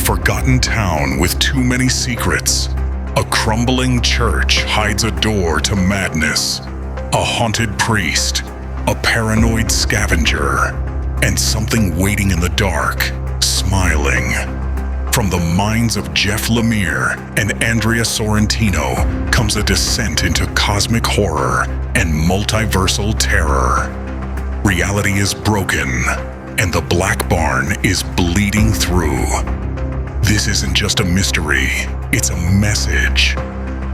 forgotten town with too many secrets. A crumbling church hides a door to madness. A haunted priest, a paranoid scavenger, and something waiting in the dark, smiling. From the minds of Jeff Lemire and Andrea Sorrentino comes a descent into cosmic horror and multiversal terror. Reality is broken, and the Black Barn is bleeding through. This isn't just a mystery, it's a message.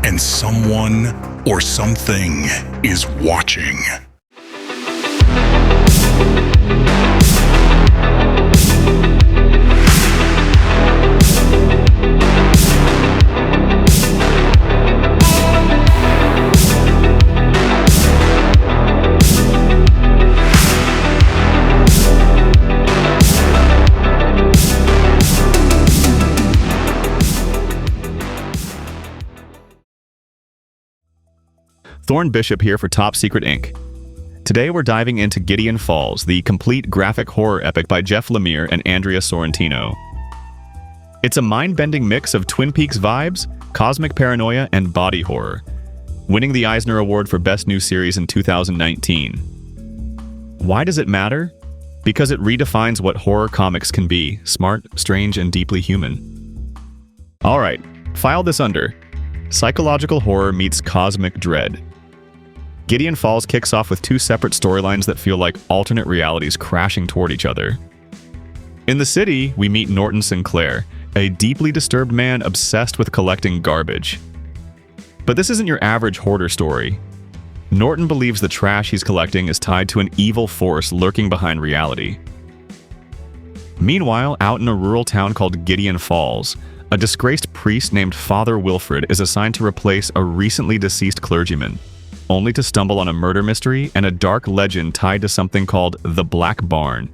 And someone or something is watching. Thorne Bishop here for Top Secret Inc. Today we're diving into Gideon Falls, the complete graphic horror epic by Jeff Lemire and Andrea Sorrentino. It's a mind-bending mix of Twin Peaks vibes, cosmic paranoia, and body horror, winning the Eisner Award for Best New Series in 2019. Why does it matter? Because it redefines what horror comics can be: smart, strange, and deeply human. Alright, file this under. Psychological horror meets cosmic dread. Gideon Falls kicks off with two separate storylines that feel like alternate realities crashing toward each other. In the city, we meet Norton Sinclair, a deeply disturbed man obsessed with collecting garbage. But this isn't your average hoarder story. Norton believes the trash he's collecting is tied to an evil force lurking behind reality. Meanwhile, out in a rural town called Gideon Falls, a disgraced priest named Father Wilfred is assigned to replace a recently deceased clergyman, only to stumble on a murder mystery and a dark legend tied to something called the Black Barn.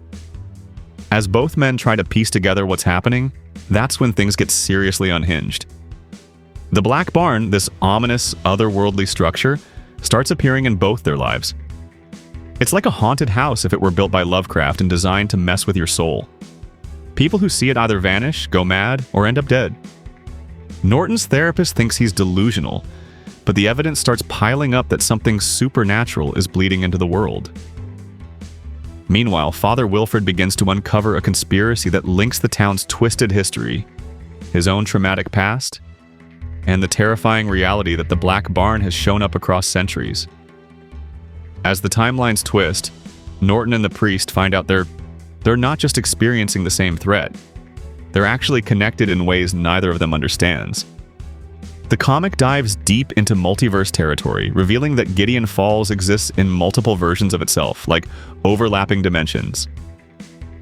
As both men try to piece together what's happening, that's when things get seriously unhinged. The Black Barn, this ominous, otherworldly structure, starts appearing in both their lives. It's like a haunted house if it were built by Lovecraft and designed to mess with your soul. People who see it either vanish, go mad, or end up dead. Norton's therapist thinks he's delusional, but the evidence starts piling up that something supernatural is bleeding into the world. Meanwhile, Father Wilfred begins to uncover a conspiracy that links the town's twisted history, his own traumatic past, and the terrifying reality that the Black Barn has shown up across centuries. As the timelines twist, Norton and the priest find out they're not just experiencing the same threat. They're actually connected in ways neither of them understands. The comic dives deep into multiverse territory, revealing that Gideon Falls exists in multiple versions of itself, like overlapping dimensions.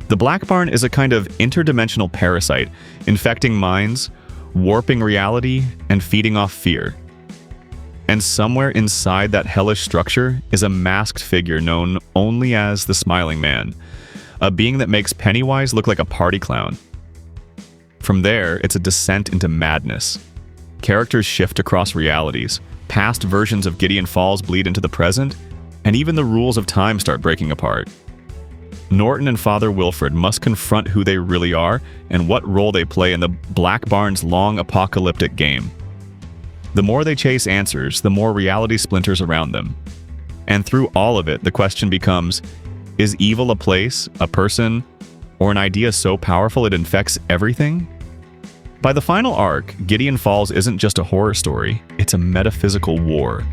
The Black Barn is a kind of interdimensional parasite, infecting minds, warping reality, and feeding off fear. And somewhere inside that hellish structure is a masked figure known only as the Smiling Man, a being that makes Pennywise look like a party clown. From there, it's a descent into madness. Characters shift across realities, past versions of Gideon Falls bleed into the present, and even the rules of time start breaking apart. Norton and Father Wilfred must confront who they really are and what role they play in the Black Barn's long apocalyptic game. The more they chase answers, the more reality splinters around them. And through all of it, the question becomes, is evil a place, a person, or an idea so powerful it infects everything? By the final arc, Gideon Falls isn't just a horror story, it's a metaphysical war.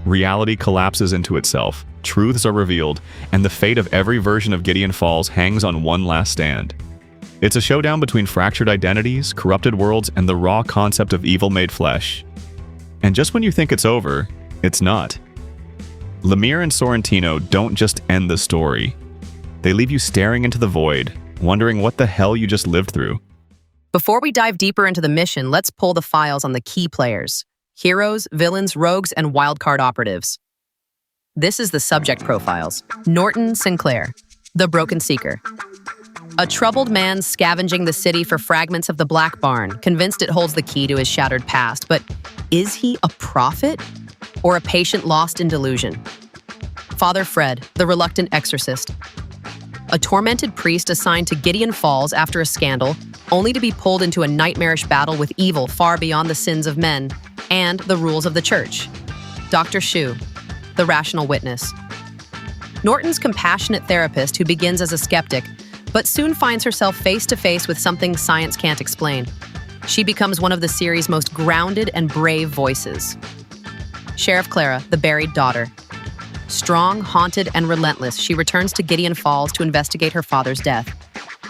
Reality collapses into itself, truths are revealed, and the fate of every version of Gideon Falls hangs on one last stand. It's a showdown between fractured identities, corrupted worlds, and the raw concept of evil made flesh. And just when you think it's over, it's not. Lemire and Sorrentino don't just end the story. They leave you staring into the void, wondering what the hell you just lived through. Before we dive deeper into the mission, let's pull the files on the key players: heroes, villains, rogues, and wildcard operatives. This is the subject profiles. Norton Sinclair, the Broken Seeker. A troubled man scavenging the city for fragments of the Black Barn, convinced it holds the key to his shattered past. But is he a prophet or a patient lost in delusion? Father Fred, the reluctant exorcist. a tormented priest assigned to Gideon Falls after a scandal, only to be pulled into a nightmarish battle with evil far beyond the sins of men and the rules of the church. Dr. Shu, the rational witness. Norton's compassionate therapist who begins as a skeptic, but soon finds herself face to face with something science can't explain. She becomes one of the series' most grounded and brave voices. Sheriff Clara, the buried daughter. Strong, haunted, and relentless, she returns to Gideon Falls to investigate her father's death,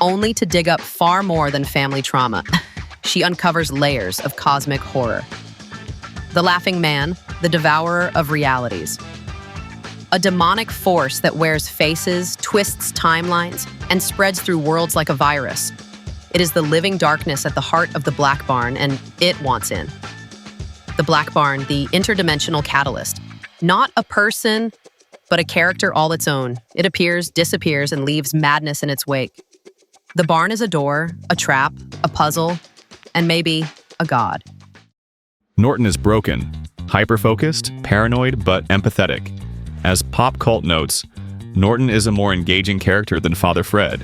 only to dig up far more than family trauma. She uncovers layers of cosmic horror. The Laughing Man, the devourer of realities. A demonic force that wears faces, twists timelines, and spreads through worlds like a virus. It is the living darkness at the heart of the Black Barn, and it wants in. The Black Barn, the interdimensional catalyst. Not a person, but a character all its own. It appears, disappears, and leaves madness in its wake. The barn is a door, a trap, a puzzle, and maybe a god. Norton is broken, hyper-focused, paranoid, but empathetic. As pop cult notes, Norton is a more engaging character than Father Fred.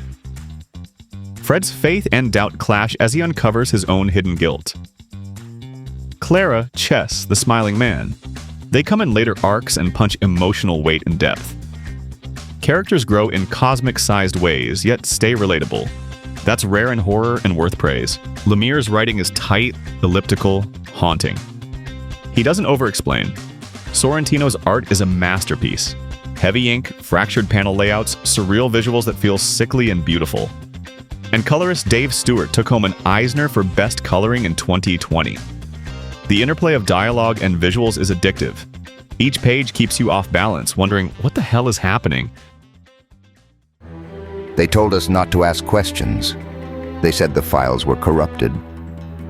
Fred's faith and doubt clash as he uncovers his own hidden guilt. Clara, Chess, the Smiling Man. They come in later arcs and punch emotional weight and depth. Characters grow in cosmic-sized ways, yet stay relatable. That's rare in horror and worth praise. Lemire's writing is tight, elliptical, haunting. He doesn't over-explain. Sorrentino's art is a masterpiece. Heavy ink, fractured panel layouts, surreal visuals that feel sickly and beautiful. And colorist Dave Stewart took home an Eisner for Best Coloring in 2020. The interplay of dialogue and visuals is addictive. Each page keeps you off balance, wondering what the hell is happening. They told us not to ask questions. They said the files were corrupted,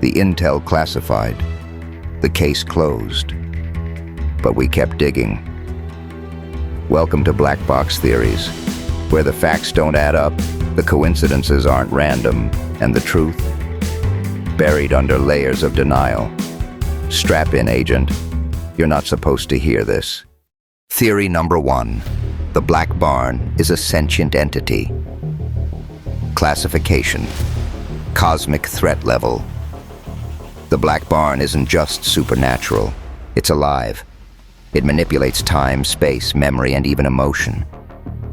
the intel classified, the case closed. But we kept digging. Welcome to Black Box Theories, where the facts don't add up, the coincidences aren't random, and the truth buried under layers of denial. Strap in, agent. You're not supposed to hear this. Theory number 1. The Black Barn is a sentient entity. Classification. Cosmic threat level. The Black Barn isn't just supernatural. It's alive. It manipulates time, space, memory, and even emotion.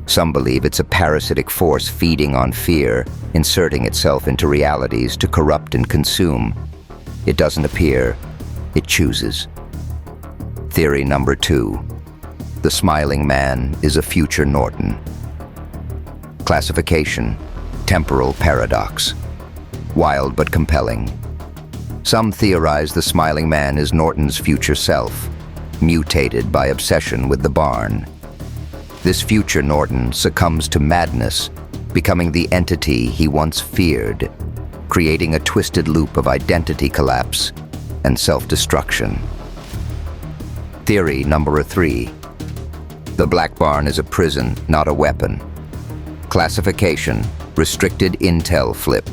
Some believe it's a parasitic force feeding on fear, inserting itself into realities to corrupt and consume. It doesn't appear. It chooses. Theory number 2. The Smiling Man is a future Norton. Classification. Temporal paradox. Wild but compelling. Some theorize the Smiling Man is Norton's future self, mutated by obsession with the barn. This future Norton succumbs to madness, becoming the entity he once feared, creating a twisted loop of identity collapse and self-destruction. Theory number 3. The Black Barn is a prison, not a weapon. Classification. Restricted intel flip.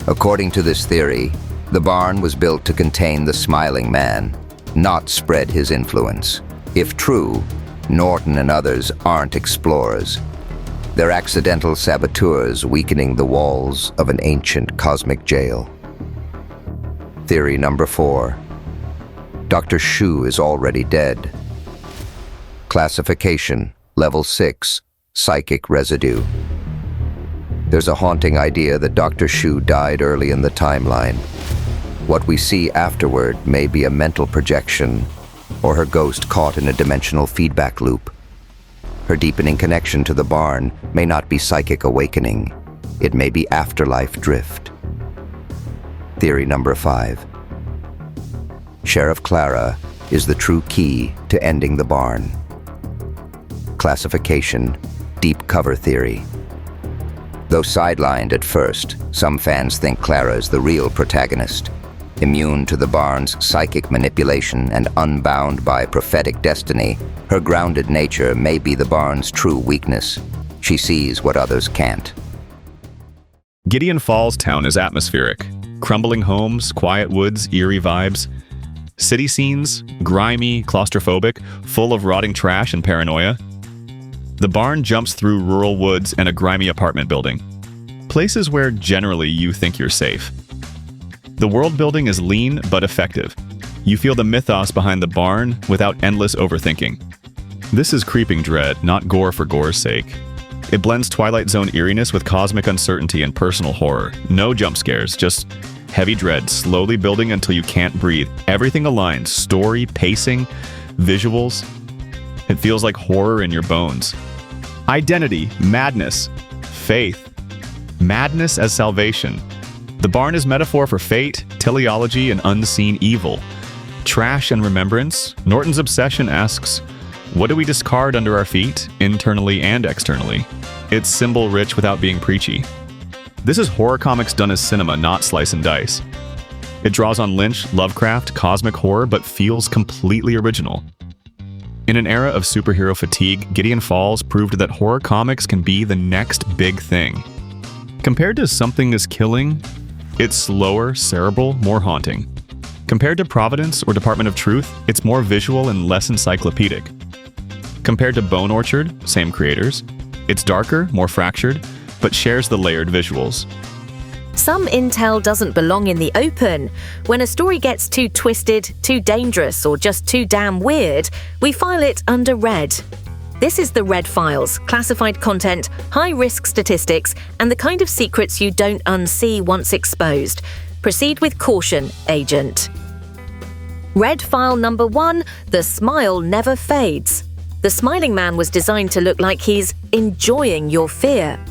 According to this theory, the barn was built to contain the Smiling Man, not spread his influence. If true, Norton and others aren't explorers. They're accidental saboteurs weakening the walls of an ancient cosmic jail. Theory number 4. Dr. Shu is already dead. Classification. Level 6. Psychic residue. There's a haunting idea that Dr. Shu died early in the timeline. What we see afterward may be a mental projection, or her ghost caught in a dimensional feedback loop. Her deepening connection to the barn may not be psychic awakening. It may be afterlife drift. Theory number 5. Sheriff Clara is the true key to ending the barn. Classification. Deep cover theory. Though sidelined at first, some fans think Clara is the real protagonist. Immune to the barn's psychic manipulation and unbound by prophetic destiny, her grounded nature may be the barn's true weakness. She sees what others can't. Gideon Falls town is atmospheric. Crumbling homes, quiet woods, eerie vibes. City scenes, grimy, claustrophobic, full of rotting trash and paranoia. The barn jumps through rural woods and a grimy apartment building, places where generally you think you're safe. The world building is lean but effective. You feel the mythos behind the barn without endless overthinking. This is creeping dread, not gore for gore's sake. It blends Twilight Zone eeriness with cosmic uncertainty and personal horror. No jump scares, just heavy dread slowly building until you can't breathe. Everything aligns: story, pacing, visuals. It feels like horror in your bones. Identity, madness, faith. Madness as salvation. The barn is metaphor for fate, teleology, and unseen evil. Trash and remembrance. Norton's obsession asks, what do we discard under our feet, internally and externally? It's symbol-rich without being preachy. This is horror comics done as cinema, not slice and dice. It draws on Lynch, Lovecraft, cosmic horror, but feels completely original. In an era of superhero fatigue, Gideon Falls proved that horror comics can be the next big thing. Compared to Something is Killing, it's slower, cerebral, more haunting. Compared to Providence or Department of Truth, it's more visual and less encyclopedic. Compared to Bone Orchard, same creators, it's darker, more fractured, but shares the layered visuals. Some intel doesn't belong in the open. When a story gets too twisted, too dangerous, or just too damn weird, we file it under red. This is the red files: classified content, high-risk statistics, and the kind of secrets you don't unsee once exposed. Proceed with caution, agent. Red file number 1, the smile never fades. The smiling man was designed to look like he's enjoying your fear.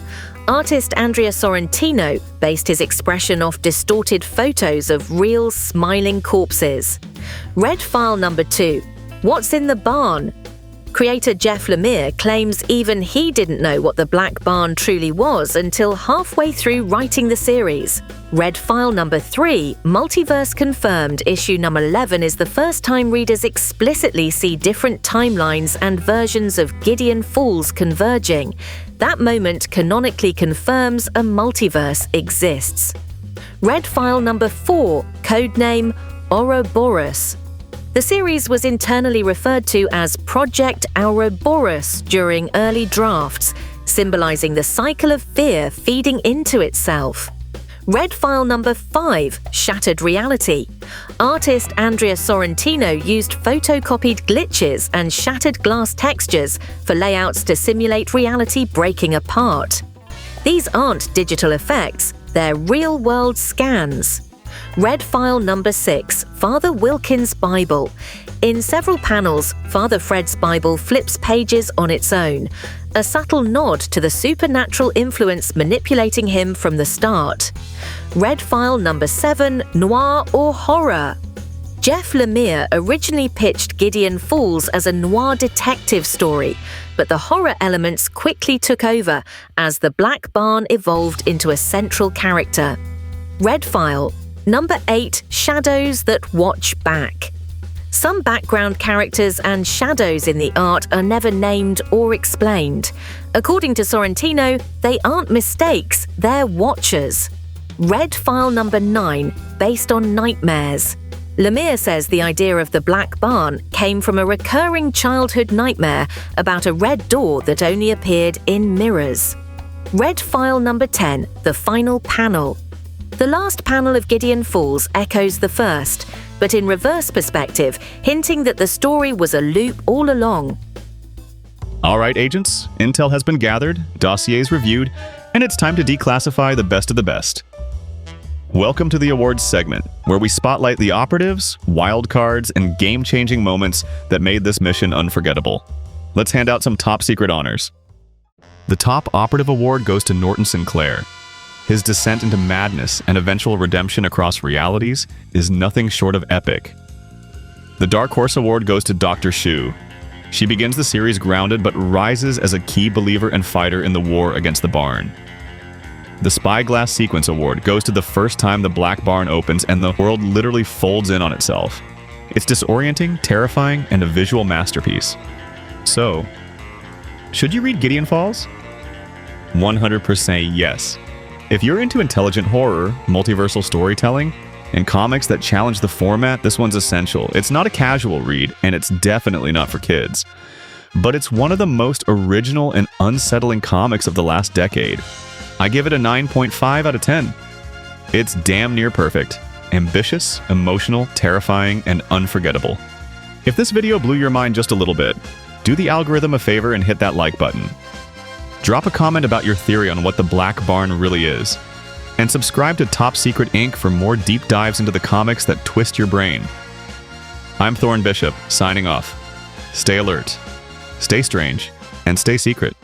Artist Andrea Sorrentino based his expression off distorted photos of real smiling corpses. Red file number 2, what's in the barn? Creator Jeff Lemire claims even he didn't know what the Black Barn truly was until halfway through writing the series. Red file number 3, Multiverse Confirmed, issue number 11, is the first time readers explicitly see different timelines and versions of Gideon Falls converging. That moment canonically confirms a multiverse exists. Red file number 4, codename Ouroboros. The series was internally referred to as Project Ouroboros during early drafts, symbolizing the cycle of fear feeding into itself. Red file number 5, Shattered Reality. Artist Andrea Sorrentino used photocopied glitches and shattered glass textures for layouts to simulate reality breaking apart. These aren't digital effects, they're real-world scans. Red file number 6, Father Wilkins' Bible. In several panels, Father Fred's Bible flips pages on its own, a subtle nod to the supernatural influence manipulating him from the start. Red file number 7, Noir or Horror. Jeff Lemire originally pitched Gideon Falls as a noir detective story, but the horror elements quickly took over as the Black Barn evolved into a central character. Red file number 8, Shadows that Watch Back. Some background characters and shadows in the art are never named or explained. According to Sorrentino, they aren't mistakes, they're watchers. Red file number 9, based on nightmares. Lemire says the idea of the Black Barn came from a recurring childhood nightmare about a red door that only appeared in mirrors. Red file number 10, the final panel. The last panel of Gideon Falls echoes the first, but in reverse perspective, hinting that the story was a loop all along. All right, agents, intel has been gathered, dossiers reviewed, and it's time to declassify the best of the best. Welcome to the awards segment, where we spotlight the operatives, wild cards, and game-changing moments that made this mission unforgettable. Let's hand out some top secret honors. The top operative award goes to Norton Sinclair. His descent into madness and eventual redemption across realities is nothing short of epic. The Dark Horse Award goes to Dr. Shu. She begins the series grounded but rises as a key believer and fighter in the war against the Barn. The Spyglass Sequence Award goes to the first time the Black Barn opens and the world literally folds in on itself. It's disorienting, terrifying, and a visual masterpiece. So, should you read Gideon Falls? 100% yes. If you're into intelligent horror, multiversal storytelling, and comics that challenge the format, this one's essential. It's not a casual read, and it's definitely not for kids. but it's one of the most original and unsettling comics of the last decade. I give it a 9.5 out of 10. It's damn near perfect. Ambitious, emotional, terrifying, and unforgettable. If this video blew your mind just a little bit, do the algorithm a favor and hit that like button. Drop a comment about your theory on what the Black Barn really is. And subscribe to Top Secret Inc. for more deep dives into the comics that twist your brain. I'm Thorne Bishop, signing off. Stay alert, stay strange, and stay secret.